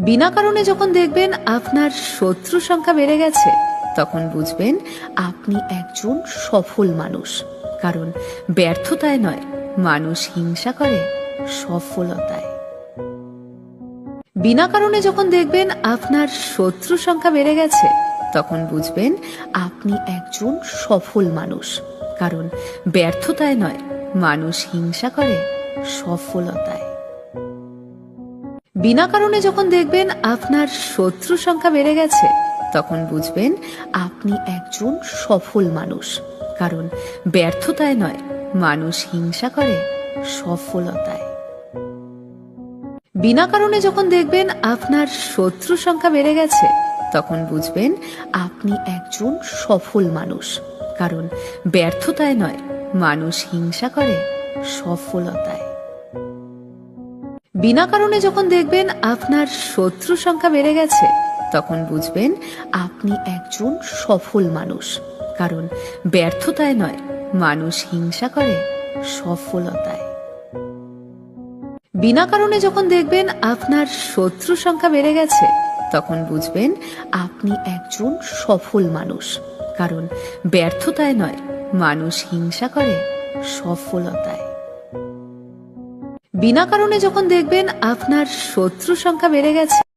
বিনা কারণে যখন দেখবেন আপনার শত্রু সংখ্যা বেড়ে গেছে, তখন বুঝবেন আপনি একজন সফল মানুষ। কারণ ব্যর্থতায় নয়, মানুষ হিংসা করে সফলতায়। বিনা কারণে যখন দেখবেন আপনার শত্রু সংখ্যা বেড়ে গেছে, তখন বুঝবেন আপনি একজন সফল মানুষ। কারণ ব্যর্থতায় নয়, মানুষ হিংসা করে সফলতায়। বিনা কারণে যখন দেখবেন আপনার শত্রু সংখ্যা বেড়ে গেছে, তখন বুঝবেন আপনি একজন সফল মানুষ। কারণ ব্যর্থতায় নয়, মানুষ হিংসা করে সফলতায়। বিনা কারণে যখন দেখবেন আপনার শত্রু সংখ্যা বেড়ে গেছে, তখন বুঝবেন আপনি একজন সফল মানুষ। কারণ ব্যর্থতায় নয়, মানুষ হিংসা করে সফলতায়। বিনা কারণে যখন দেখবেন আপনার শত্রু সংখ্যা বেড়ে গেছে, তখন বুঝবেন আপনি একজন সফল মানুষ। কারণ ব্যর্থতায় নয়, মানুষ হিংসা করে সফলতায়। বিনা কারণে যখন দেখবেন আপনার শত্রু সংখ্যা বেড়ে গেছে, তখন বুঝবেন আপনি একজন সফল মানুষ। কারণ ব্যর্থতায় নয়, মানুষ হিংসা করে সফলতায়। বিনা কারণে যখন দেখবেন আপনার শত্রু সংখ্যা বেড়ে গেছে,